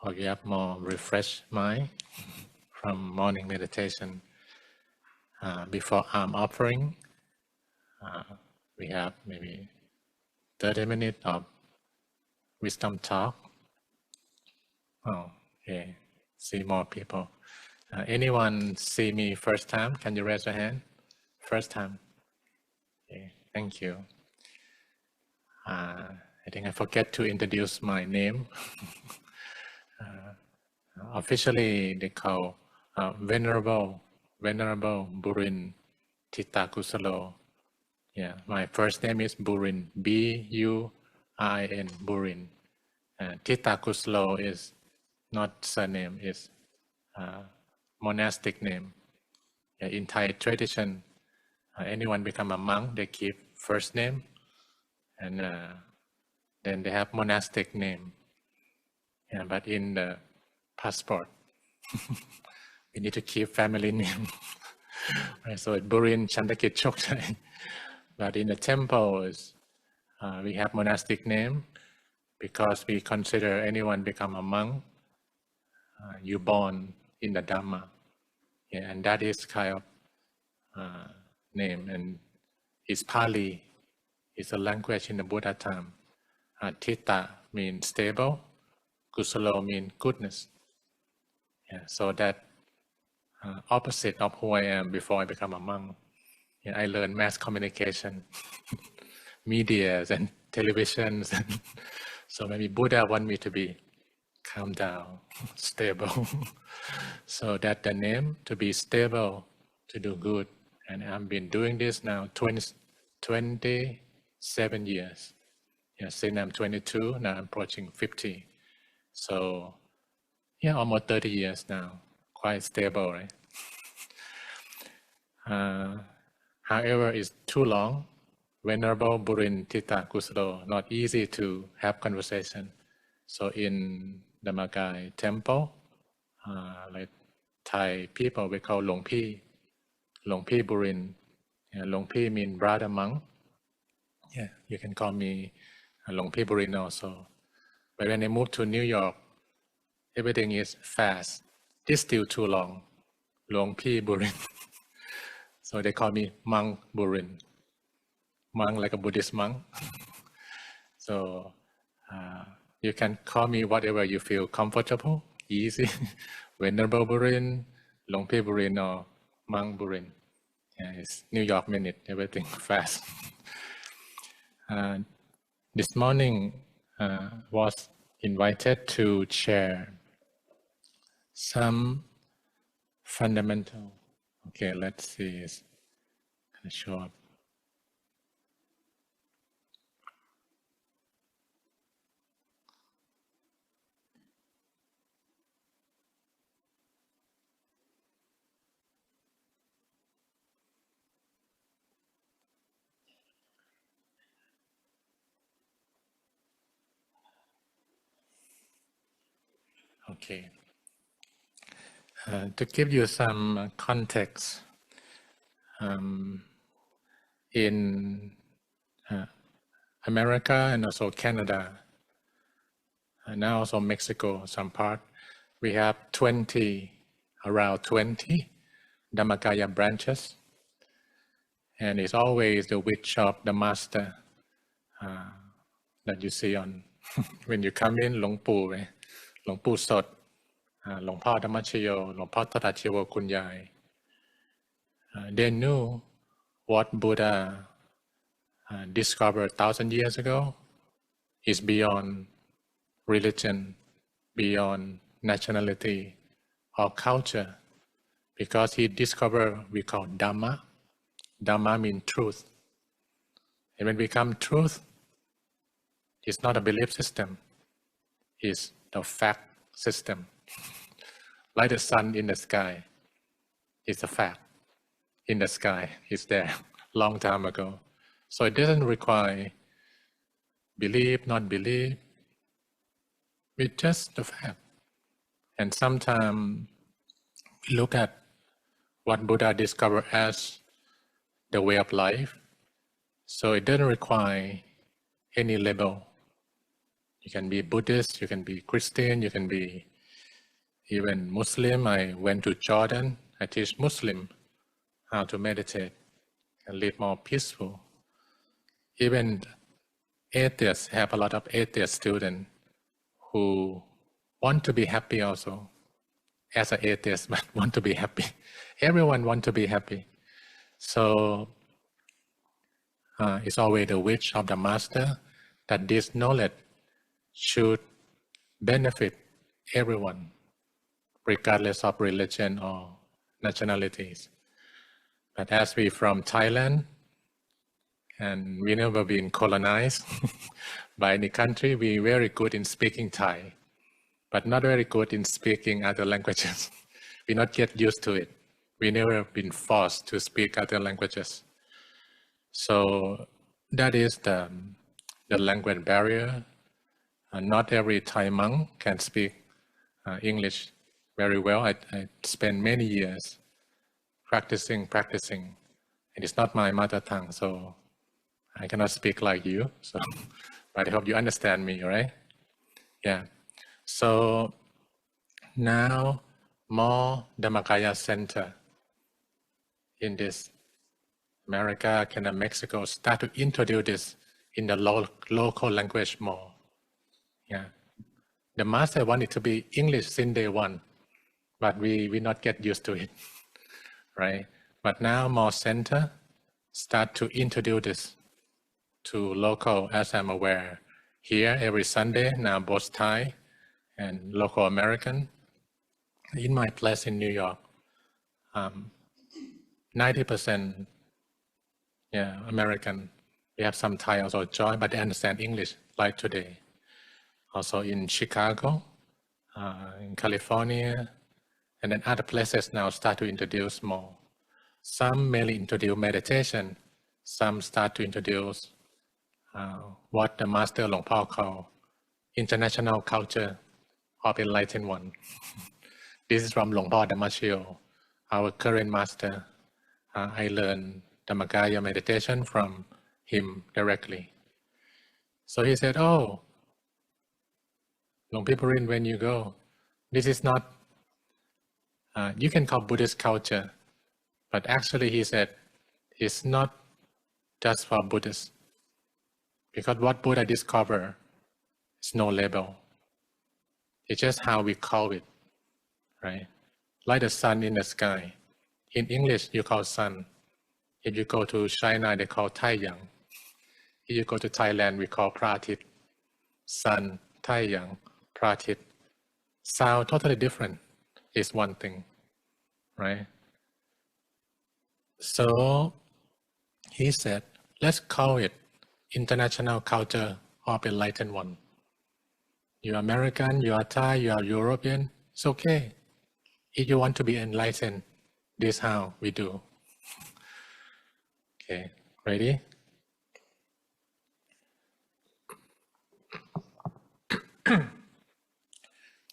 or you have more refreshed mind from morning meditation. Before arm offering, we have maybe 30 minutes of wisdom talk. Oh, okay. See more people. Anyone see me first time? Can you raise your hand? First time. Okay, thank you. I think I forget to introduce my name. Officially, they call Venerable Burin Thitakusalo. Yeah, my first name is Burin, B-U-I-N, Burin. Thitakusalo is not surname, it's monastic name. Yeah, in Thai tradition, anyone become a monk, they keep first name, and then they have monastic name. Yeah, but in the passport, we need to keep family name. Right, so it's Burin Chandakit Chokchai. But in the temples, we have monastic name because we consider anyone become a monk, you born in the Dhamma. Yeah, and that is kind of name, and it's Pali. It's a language in the Buddha time. Thita means stable, Kusalo means goodness. Yeah, so that opposite of who I am before I become a monk. Yeah, I learned mass communication, media and televisions. So maybe Buddha want me to be calm down, stable. So that the name to be stable, to do good. And I've been doing this now 27 years. Yeah, since I'm 22, now I'm approaching 50. So yeah, almost 30 years now. Quite stable, right? However, it's too long. Venerable Burin Thitakusalo, not easy to have conversation. So in the Magai temple, like Thai people, we call Long Pi Burin. Yeah, Long Pi means brother monk. Yeah, you can call me Long Pi Burin also. But when I moved to New York, everything is fast. It's still too long. Long Pi Burin. So they call me Monk Burin. Monk like a Buddhist monk. So you can call me whatever you feel comfortable, easy. Venerable Burin, Long Pi Burin, or Monk Burin. Yeah, it's New York minute, everything fast. This morning was invited to share some fundamental. Okay, let's see. It's kind of show up. Okay. To give you some context, in America and also Canada, and now also Mexico, some part, we have around 20 Dhammakaya branches, and it's always the wish of the master that you see on when you come in, หลวงปู่ หลวงปู่สด หลวงพ่อธรรมชโย หลวงพ่อทศชโย คุณยาย They knew what Buddha discovered 1,000 years ago is beyond religion, beyond nationality or culture, because he discovered we call Dhamma. Dhamma means truth, and when we come truth, it's not a belief system, it's the fact system. Like the sun in the sky, it's a fact in the sky. It's there long time ago. So it doesn't require believe, not believe. It's just the fact. And sometimes we look at what Buddha discovered as the way of life. So it doesn't require any label. You can be Buddhist, you can be Christian, you can be Even Muslim, I went to Jordan. I teach Muslim how to meditate and live more peaceful. Even atheists, have a lot of atheist students who want to be happy also. As an atheist, but want to be happy. Everyone want to be happy. So it's always the wish of the master that this knowledge should benefit everyone, regardless of religion or nationalities. But as we from Thailand, and we never been colonized by any country, we very good in speaking Thai, but not very good in speaking other languages. We not get used to it. We never been forced to speak other languages. So that is the language barrier. Not every Thai monk can speak English very well. I spent many years practicing. And it's not my mother tongue, so I cannot speak like you. So, but I hope you understand me, right? Yeah. So now more Dhammakaya Center in this America, Canada, Mexico start to introduce this in the local language more. Yeah. The master wanted to be English since day one, but we not get used to it, right? But now more center start to introduce this to local, as I'm aware. Here every Sunday now both Thai and local American. In my place in New York, 90% American. We have some Thai also join, but they understand English like today. Also in Chicago, in California, and then other places now start to introduce more. Some mainly introduce meditation. Some start to introduce what the Master Long Pa called international culture of enlightened one. This is from Long Pa Damashio, our current master. I learned Dhammakaya meditation from him directly. So he said, "Oh, Long Burin, when you go, this is not. You can call Buddhist culture, but actually," he said, "it's not just for Buddhists, because what Buddha discovered is no label. It's just how we call it, right? Like the sun in the sky. In English, you call sun. If you go to China, they call Taiyang. If you go to Thailand, we call Pratit. Sun, Taiyang, Pratit. Sound totally different. Is one thing, right? So he said, let's call it international culture of enlightened one. You're American, you are Thai, you are European, it's okay. If you want to be enlightened, this is how we do. Okay, ready?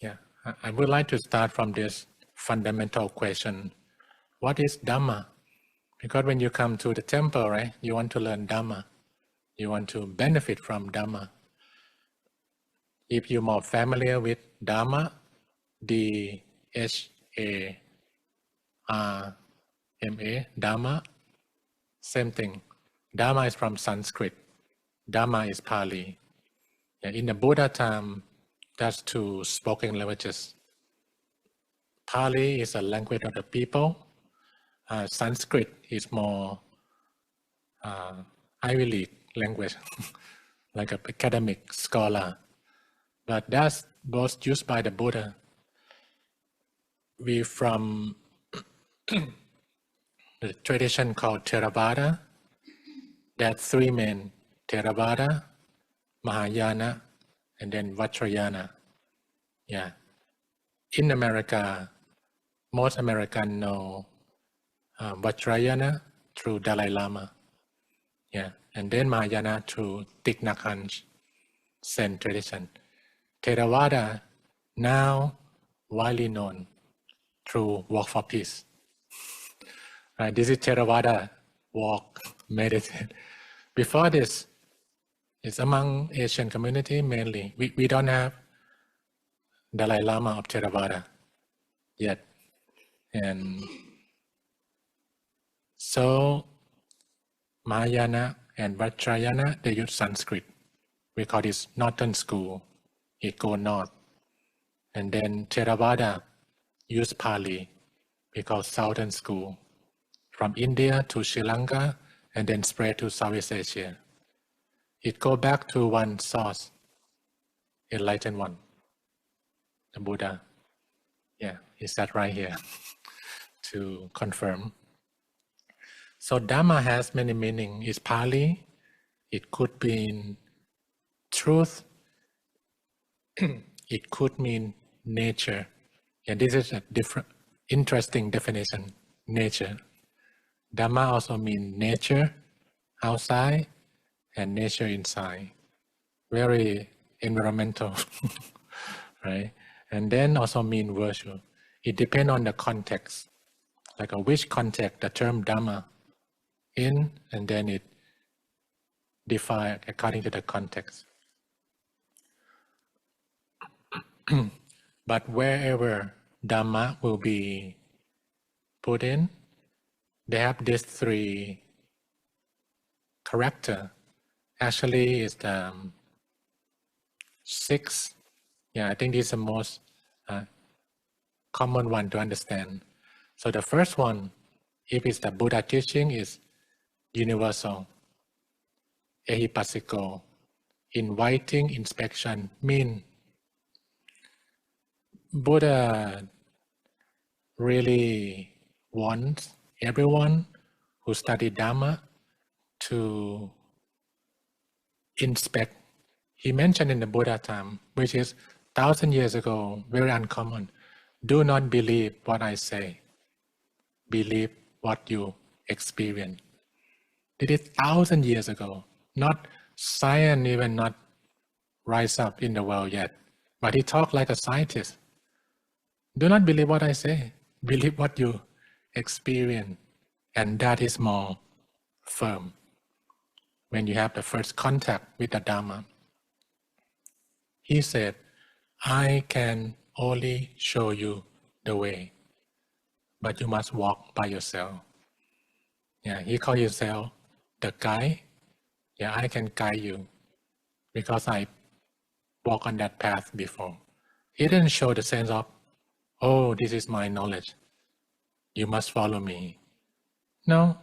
Yeah, I would like to start from this fundamental question. What is Dhamma? Because when you come to the temple, right, you want to learn Dhamma. You want to benefit from Dhamma. If you're more familiar with Dhamma, D-H-A-R-M-A, Dhamma, same thing. Dhamma is from Sanskrit. Dhamma is Pali. In the Buddha time, that's two spoken languages. Pali is a language of the people. Sanskrit is more Ivy League language, like an academic scholar. But that's both used by the Buddha. We from the tradition called Theravada. There are three main: Theravada, Mahayana, and then Vajrayana. Yeah. In America, most Americans know Vajrayana through Dalai Lama. Yeah. And then Mahayana through Thich Nhat Hanh, Zen tradition. Theravada now widely known through Walk for Peace. This is Theravada, walk, meditate. Before this, it's among Asian community mainly. We don't have Dalai Lama of Theravada. yet. And so Mahayana and Vajrayana, they use Sanskrit. We call this Northern School. It go north. And then Theravada use Pali. We call Southern School. From India to Sri Lanka and then spread to Southeast Asia. It go back to one source, Enlightened One, the Buddha. Yeah, is that right here to confirm. So Dhamma has many meanings. It's Pali. It could mean truth. It could mean nature. And this is a different, interesting definition, nature. Dhamma also means nature outside and nature inside. Very environmental, right? And then also mean virtue. It depends on the context, like which context the term Dhamma in, and then it defined according to the context. But wherever Dhamma will be put in, they have these three characters. Actually, it's the six. Yeah, I think this is the most common one to understand. So the first one, if it's the Buddha teaching, is universal, ehipassiko, inviting inspection, mean Buddha really wants everyone who study Dhamma to inspect. He mentioned in the Buddha time, which is 1,000 years ago, very uncommon. Do not believe what I say. Believe what you experience. It is 1,000 years ago. Not science even not rise up in the world yet. But he talked like a scientist. Do not believe what I say. Believe what you experience. And that is more firm when you have the first contact with the Dhamma. He said, I can only show you the way, but you must walk by yourself. Yeah, he called himself the guide. Yeah, I can guide you because I walked on that path before. He didn't show the sense of, oh, this is my knowledge. You must follow me. No,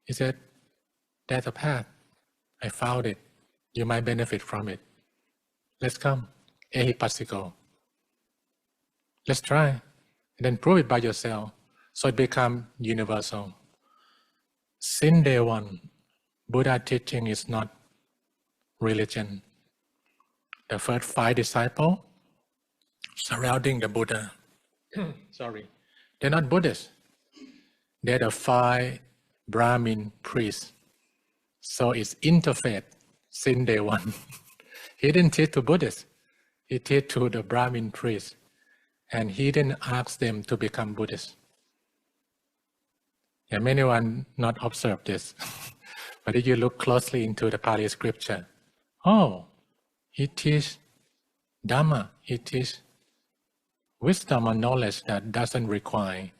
he said, there's a path. I found it. You might benefit from it. Let's come. Ehipassiko. Let's try. And then prove it by yourself. So it becomes universal. Since day one, Buddha teaching is not religion. The first 5 disciples surrounding the Buddha, they're not Buddhists. They're the 5 Brahmin priests. So it's interfaith since day one. He didn't teach to Buddhists. He taught to the Brahmin priests. And he didn't ask them to become Buddhists. Yeah, many one not observe this. But if you look closely into the Pali scripture, oh, he teach Dhamma, he teach wisdom or knowledge that doesn't require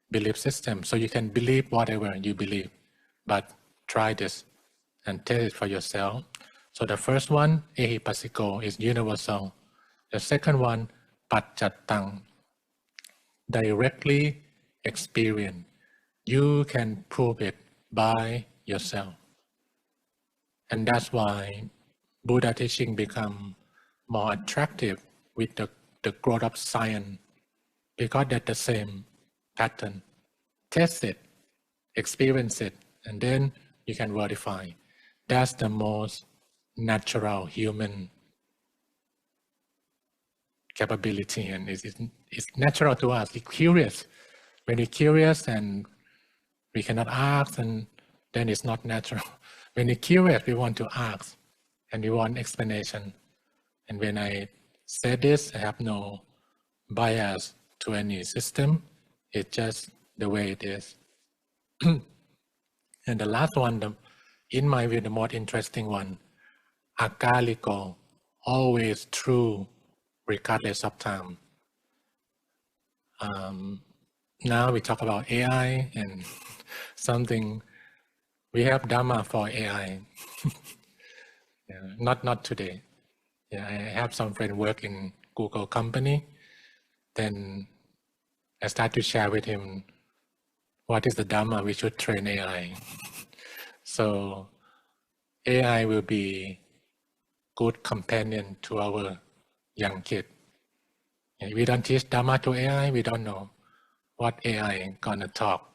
belief system. So you can believe whatever you believe, but try this and test it for yourself. So the first one, ehipassiko, is universal. The second one, paccattam, directly experience. You can prove it by yourself. And that's why Buddha teaching become more attractive with the growth of science, because that's the same pattern. Test it, experience it, and then you can verify. That's the most natural human capability, and it's natural to us. It's curious. When we're curious and we cannot ask, and then it's not natural. When we're curious, we want to ask, and we want explanation. And when I say this, I have no bias to any system. It's just the way it is. And the last one, in my view, the most interesting one, akaliko, always true, regardless of time. Now we talk about AI and something. We have Dhamma for AI. Yeah, not today. Yeah, I have some friend work in Google company. Then I start to share with him what is the Dhamma we should train AI. So AI will be good companion to our young kid. If we don't teach Dhamma to AI, we don't know what AI gonna talk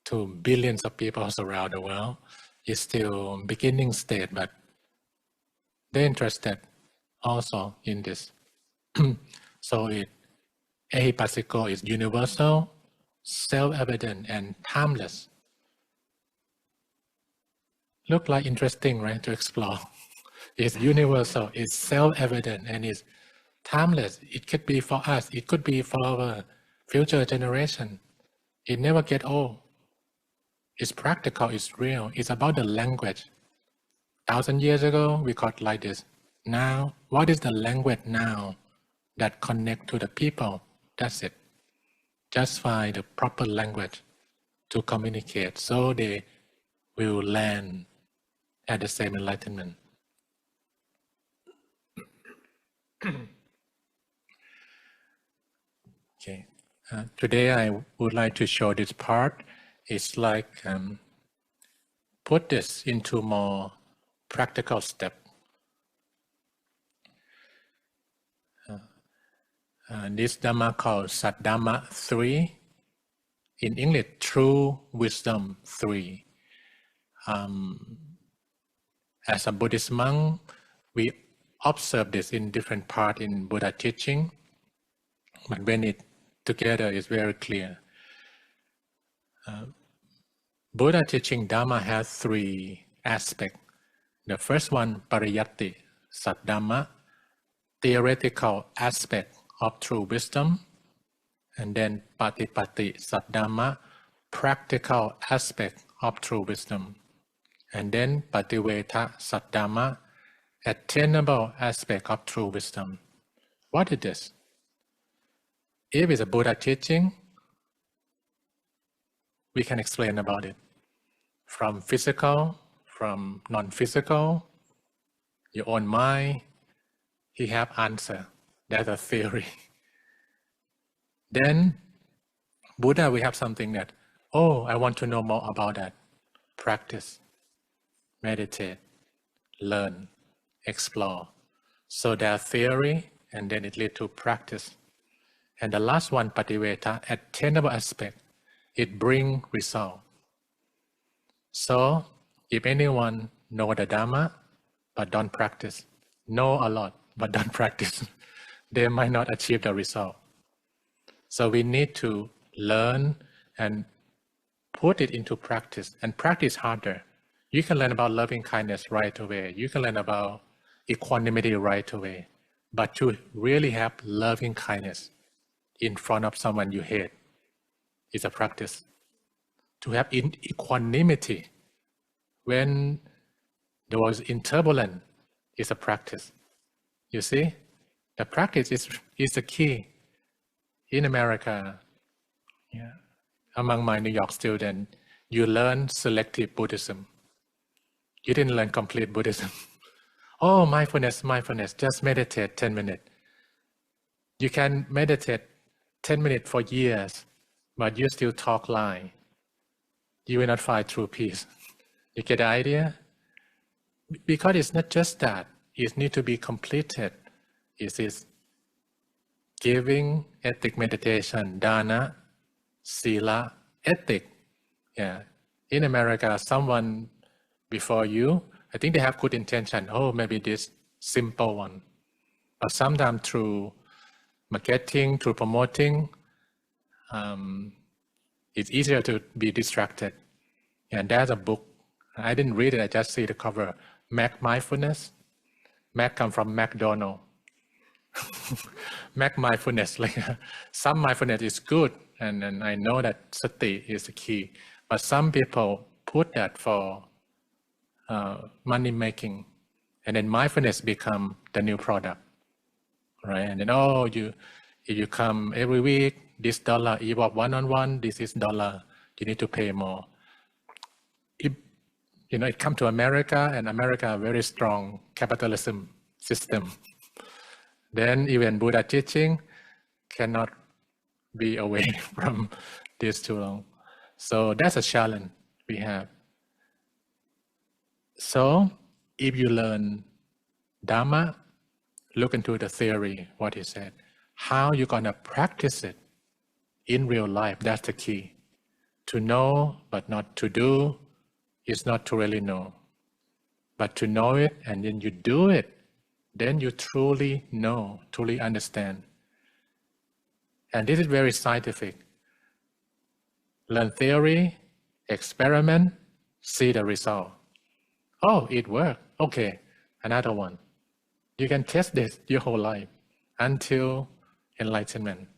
to billions of people around the world. It's still beginning state, but they're interested also in this. So Ehipassiko is universal, self-evident, and timeless. Look like interesting, right, to explore. It's universal, it's self-evident, and it's timeless. It could be for us, it could be for our future generation. It never get old. It's practical, it's real. It's about the language. 1,000 years ago, we got like this. Now, what is the language now that connect to the people? That's it. Just find the proper language to communicate so they will land at the same enlightenment. Okay. Today I would like to show this part. It's like put this into more practical step. This Dhamma called Sat Dhamma 3. In English, True Wisdom 3. As a Buddhist monk, we observe this in different parts in Buddha teaching, but when it together is very clear. Buddha teaching Dhamma has 3 aspects. The first one, Pariyatti, Sat Dhamma, theoretical aspect of true wisdom, and then Patipatti Sat Dhamma, practical aspect of true wisdom, and then Pativeta Sat Dhamma, attainable aspect of true wisdom. What is this? If it's a Buddha teaching, we can explain about it. From physical, from non-physical, your own mind, he have answer. That's a theory. Then Buddha, we have something that, oh, I want to know more about that. Practice, meditate, learn, explore. So there's theory, and then it leads to practice. And the last one, Pativeta, attainable aspect, it brings result. So if anyone know the Dhamma, but don't practice, know a lot, but don't practice, they might not achieve the result. So we need to learn and put it into practice, and practice harder. You can learn about loving kindness right away. You can learn about equanimity right away. But to really have loving kindness in front of someone you hate is a practice. To have equanimity when there was in turbulence is a practice. You see, the practice is the key. In America, among my New York students, you learn selective Buddhism. You didn't learn complete Buddhism. Oh, mindfulness, just meditate 10 minutes. You can meditate 10 minutes for years, but you still talk lie. You will not find true peace. You get the idea? Because it's not just that. It needs to be completed. It is giving, ethic meditation, dana, sila, ethic. Yeah. In America, someone before you, I think they have good intention. Oh, maybe this simple one. But sometimes through marketing, through promoting, it's easier to be distracted. And there's a book. I didn't read it. I just see the cover. Mac Mindfulness. Mac come from McDonald's. Mac Mindfulness. Like some mindfulness is good, and I know that sati is the key. But some people put that for money making, and then mindfulness become the new product, right? And then If you come every week, this dollar evolve one-on-one, this is dollar, you need to pay more. If it come to America, and America very strong capitalism system, then even Buddha teaching cannot be away from this too long. So that's a challenge we have. So if you learn Dhamma, look into the theory, what he said. How you're going to practice it in real life, that's the key. To know but not to do is not to really know. But to know it and then you do it, then you truly know, truly understand. And this is very scientific. Learn theory, experiment, see the result. Oh, it worked. Okay, another one. You can test this your whole life until enlightenment,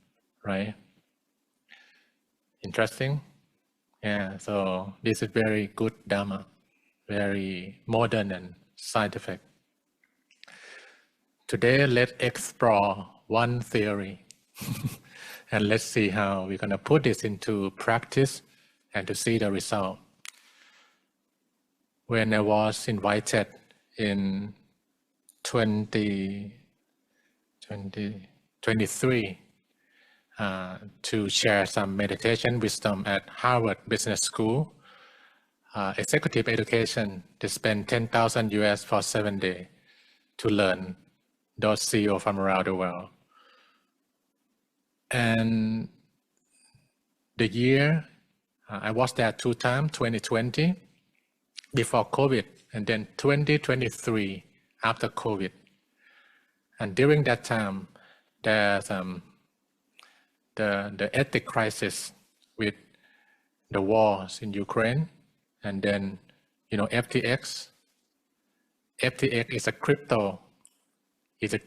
right? Interesting? Yeah, so this is very good Dhamma, very modern and scientific. Today, let's explore one theory and let's see how we're going to put this into practice and to see the result. When I was invited in 2023 to share some meditation wisdom at Harvard Business School, executive education, to spend $10,000 for 7 days to learn those CEOs from around the world. And the year, I was there 2 times, 2020, before COVID, and then 2023, after COVID. And during that time, there's the ethic crisis with the wars in Ukraine, and then FTX. FTX is a crypto. It's like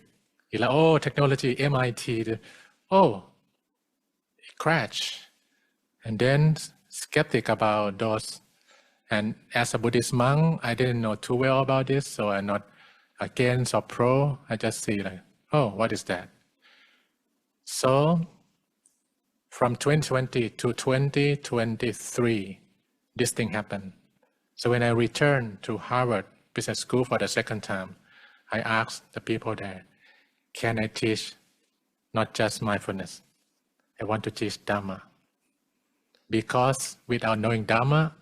technology, MIT. It crashed, and then skeptic about those. And as a Buddhist monk, I didn't know too well about this, so I'm not against or pro. I just see what is that? So from 2020 to 2023, this thing happened. So when I returned to Harvard Business School for the second time, I asked the people there, can I teach not just mindfulness? I want to teach Dhamma. Because without knowing Dhamma,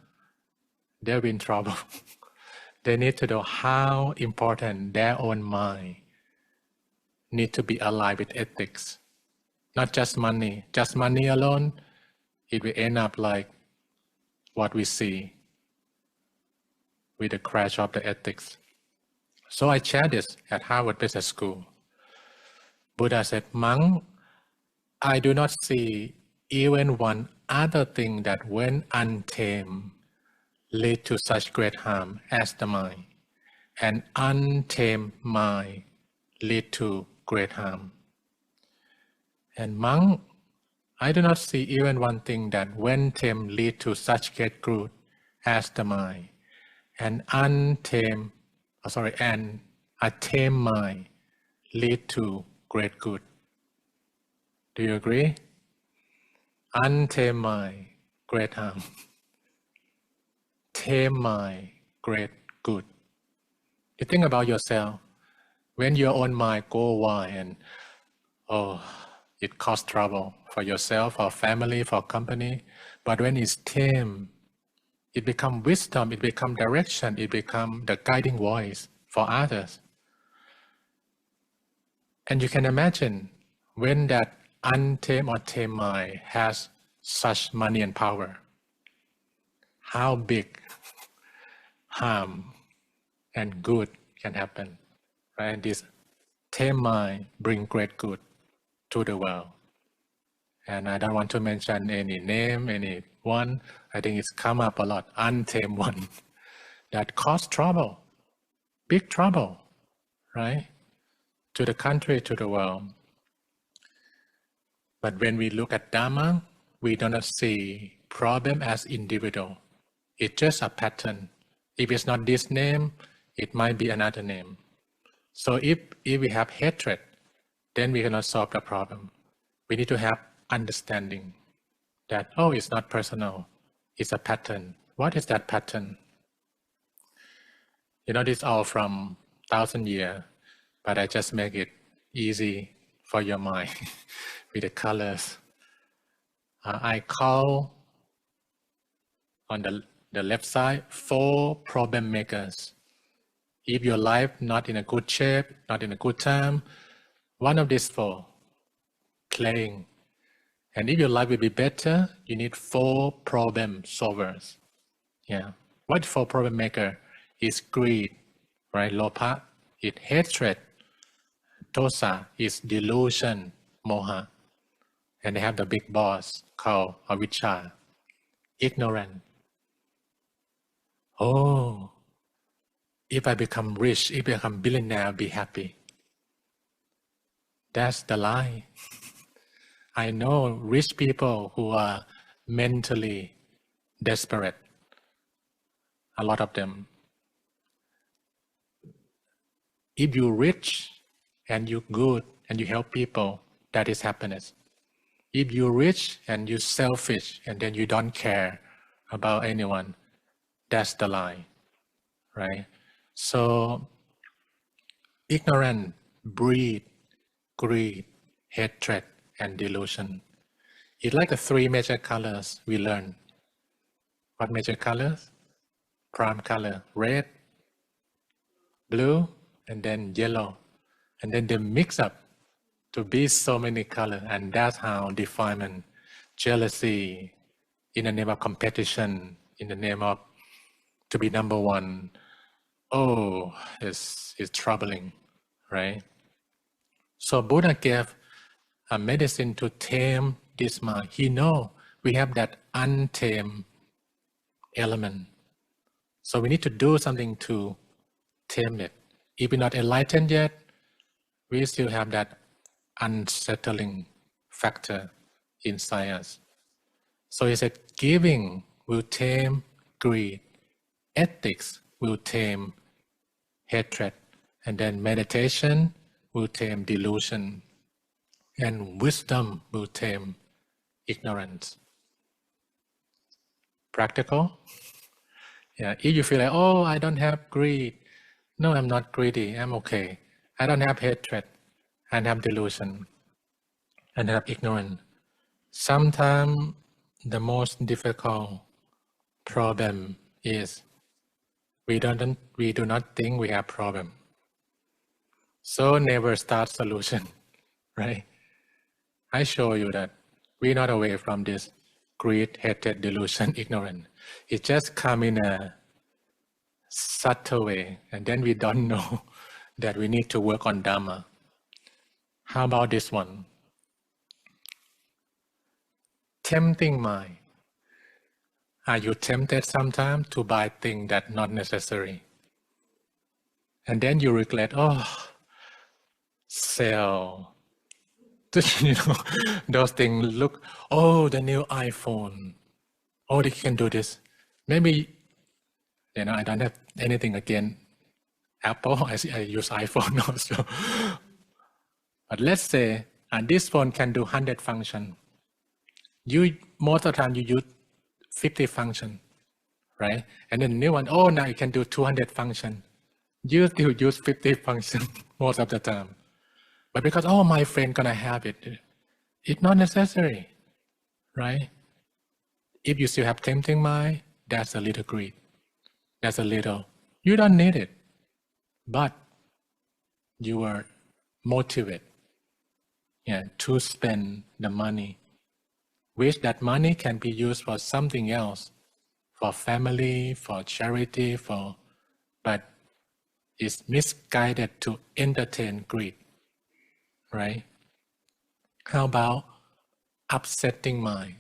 they'll be in trouble. They need to know how important their own mind need to be aligned with ethics. Not just money. Just money alone, it will end up like what we see with the crash of the ethics. So I shared this at Harvard Business School. Buddha said, monk, I do not see even one other thing that when untamed lead to such great harm as the mind, and untamed mind lead to great harm. And monk, I do not see even one thing that when tamed lead to such great good as the mind, and a tamed mind lead to great good. Do you agree? Untamed mind, great harm. Tame mind, great good. You think about yourself. When your own mind go wild and it causes trouble for yourself, for family, for company. But when it's tamed, it becomes wisdom, it becomes direction, it becomes the guiding voice for others. And you can imagine when that untamed or tamed mind has such money and power, how big harm and good can happen. Right? This tamed mind brings great good to the world. And I don't want to mention any name, any one. I think it's come up a lot, untamed one, that cause trouble, big trouble, right? To the country, to the world. But when we look at Dhamma, we do not see problem as individual. It's just a pattern. If it's not this name, it might be another name. So if we have hatred, then we cannot solve the problem. we need to have understanding that, oh, it's not personal, it's a pattern. What is that pattern? This all from 1,000 years, but I just make it easy for your mind with the colors. I call on the left side 4 problem makers. If your life not in a good shape, not in a good time, one of these 4 playing. And if your life will be better, you need 4 problem solvers. Yeah. What 4 problem maker is greed, right? Lopa is hatred. Dosa is delusion, moha. And they have the big boss called avijja, ignorant. Oh, if I become rich, if I become billionaire, I'll be happy. That's the lie. I know rich people who are mentally desperate. A lot of them. If you're rich and you're good and you help people, that is happiness. If you're rich and you're selfish and then you don't care about anyone, that's the lie, right? So, ignorance breeds greed, hatred, and delusion. It's like the 3 major colors we learn. What major colors? Prime color, red, blue, and then yellow. And then they mix up to be so many colors, and that's how defilement, jealousy, in the name of competition, in the name of to be number one, is troubling, right? So Buddha gave a medicine to tame this mind. He know we have that untamed element. So we need to do something to tame it. If we're not enlightened yet, we still have that unsettling factor inside us. So he said, giving will tame greed, ethics will tame hatred, and then meditation will tame delusion, and wisdom will tame ignorance. Practical? Yeah, if you feel like, oh, I don't have greed. No, I'm not greedy, I'm okay. I don't have hatred, I don't have delusion, I don't have ignorance. Sometimes the most difficult problem is we do not think we have problem. So never start solution, right? I show you that we're not away from this greed, hatred, delusion, ignorance. It just come in a subtle way, and then we don't know that we need to work on Dhamma. How about this one? Tempting mind. Are you tempted sometimes to buy things that not necessary? And then you regret, sell. Those things look, the new iPhone. Oh, they can do this. Maybe, I don't have anything against Apple. I use iPhone also. But let's say this phone can do 100 functions. Most of the time you use 50 functions, right? And then the new one, now you can do 200 functions. You still use 50 functions most of the time. But because, my friend gonna have it, it's not necessary, right? If you still have tempting mind, that's a little greed. That's a little, you don't need it. But you are motivated to spend the money, which that money can be used for something else, for family, for charity, but it's misguided to entertain greed, right? How about upsetting mind?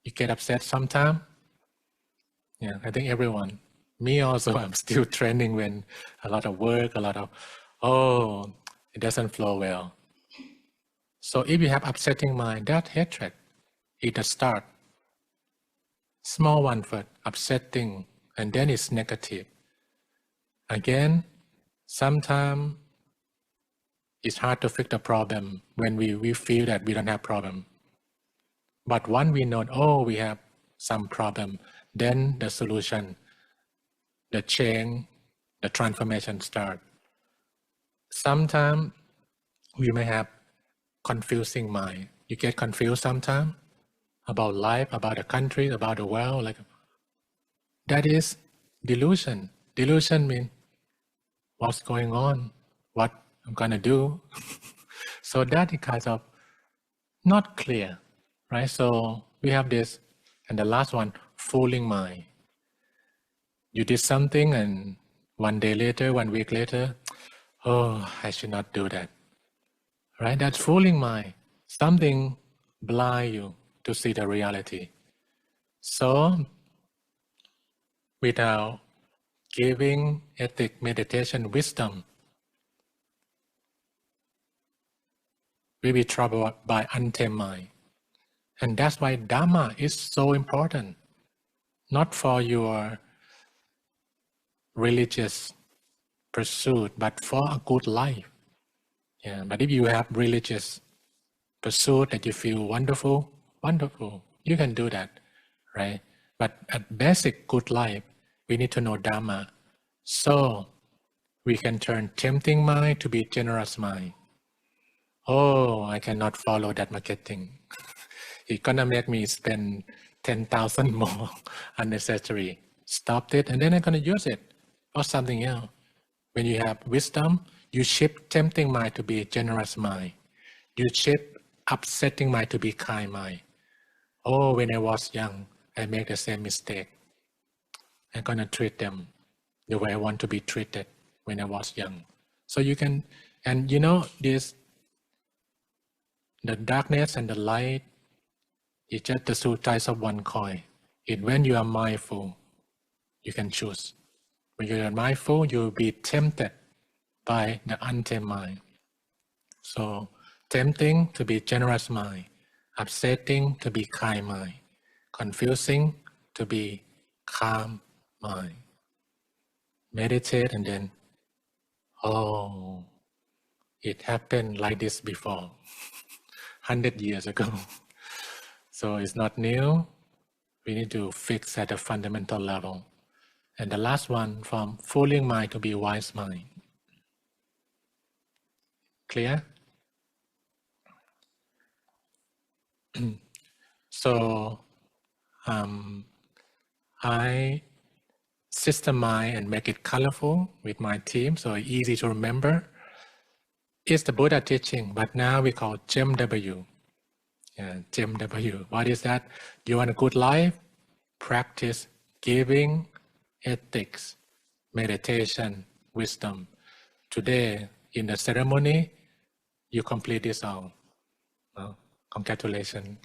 You get upset sometimes? Yeah, I think everyone. Me also, I'm still training when a lot of work, it doesn't flow well. So if you have upsetting mind, that hatred, it a start. Small one first, upsetting, and then it's negative. Again, sometimes It's hard to fix the problem when we feel that we don't have problem. But once we know, oh, we have some problem, then the solution, the change, the transformation start. Sometimes we may have confusing mind. You get confused sometimes about life, about the country, about the world. Like that is delusion. Delusion means what's going on, what I'm gonna do. So that is kind of not clear, right? So we have this, and the last one, fooling mind. You did something, and 1 day later, 1 week later, oh, I should not do that. Right? That's fooling mind. Something blind you to see the reality. So, without giving ethic, meditation, wisdom, we be troubled by untamed mind. And that's why Dhamma is so important. Not for your religious pursuit, but for a good life. Yeah, but if you have religious pursuit that you feel wonderful, you can do that, right? But at basic good life, we need to know Dhamma, so we can turn tempting mind to be generous mind. Oh, I cannot follow that marketing. It's gonna make me spend 10,000 more unnecessary. Stop it, and then I'm gonna use it or something else. When you have wisdom, you shift tempting mind to be generous mind. You shift upsetting mind to be kind mind. Oh, when I was young, I made the same mistake. I'm gonna treat them the way I want to be treated when I was young. So you can, and you know this, the darkness and the light is just the two sides of one coin. When you are mindful, you can choose. When you are mindful, you will be tempted by the untamed mind. So, tempting to be generous mind, upsetting to be kind mind, confusing to be calm mind. Meditate and then, oh, it happened like this before, 100 years ago. So it's not new. We need to fix at a fundamental level. And the last one, from fooling mind to be wise mind. Clear? So I systemize and make it colorful with my team, so it's easy to remember. It's the Buddha teaching, but now we call Gem W. Yeah, Gem W. What is that? You want a good life? Practice giving, ethics, meditation, wisdom. Today, in the ceremony, you complete this all. Well, congratulations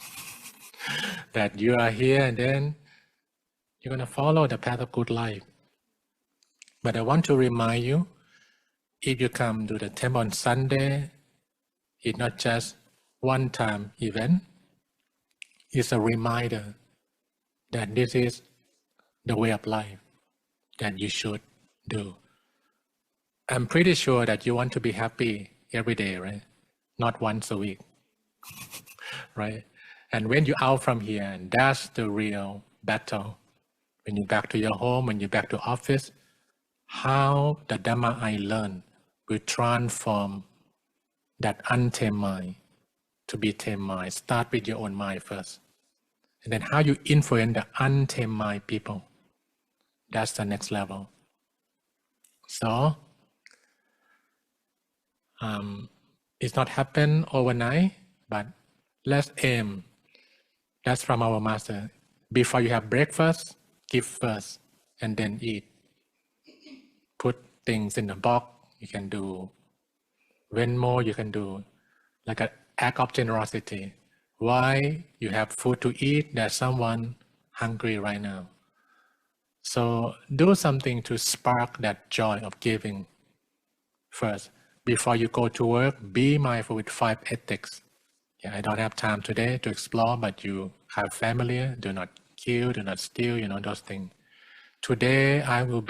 that you are here, and then you're going to follow the path of good life. But I want to remind you, if you come to the temple on Sunday, it's not just one-time event. It's a reminder that this is the way of life that you should do. I'm pretty sure that you want to be happy every day, right? Not once a week, right? And when you're out from here, and that's the real battle. When you're back to your home, when you're back to office, how the Dhamma I learned will transform that untamed mind to be tamed mind. Start with your own mind first. And then how you influence the untamed mind people. That's the next level. So, it's not happen overnight, but let's aim. That's from our master. Before you have breakfast, give first, and then eat. Put things in the box. You can do Venmo, you can do like an act of generosity. Why you have food to eat? There's someone hungry right now. So do something to spark that joy of giving first. Before you go to work, be mindful with 5 ethics. Yeah, I don't have time today to explore, but you have family. Do not kill, do not steal, those things. Today I will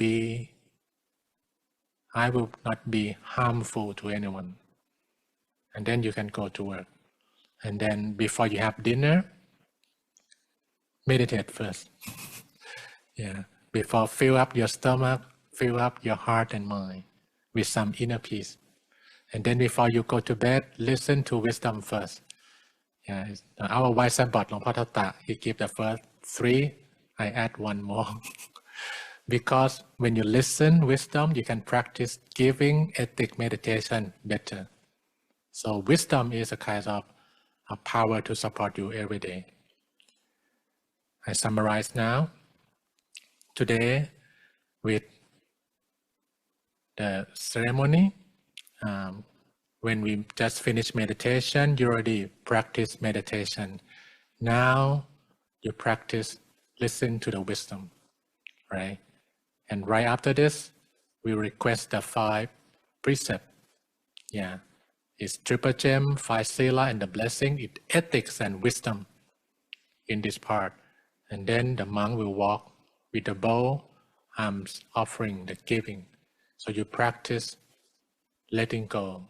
not be harmful to anyone. and then you can go to work. And then before you have dinner, meditate first. Yeah, before fill up your stomach, fill up your heart and mind with some inner peace. And then before you go to bed, listen to wisdom first. Yeah, our wise abbot, Longpo Thata, he give the first 3, I add 1 more. Because when you listen wisdom, you can practice giving ethic meditation better. So wisdom is a kind of a power to support you every day. I summarize now. Today, with the ceremony, when we just finished meditation, you already practice meditation. Now, you practice listen to the wisdom, right? And right after this, we request the 5 precepts. Yeah, it's triple gem, 5 sila, and the blessing. It's ethics and wisdom in this part. And then the monk will walk with the bowl, arms offering, the giving. So you practice letting go.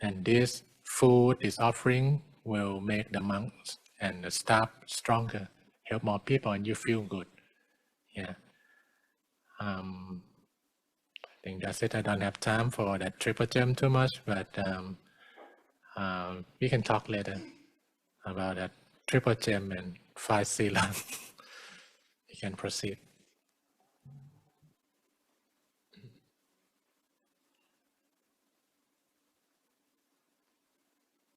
And this food, this offering will make the monks and the staff stronger, help more people, and you feel good. Yeah. I think that's it. I don't have time for that triple gem too much, but we can talk later about that triple gem and 5 sila. You can proceed.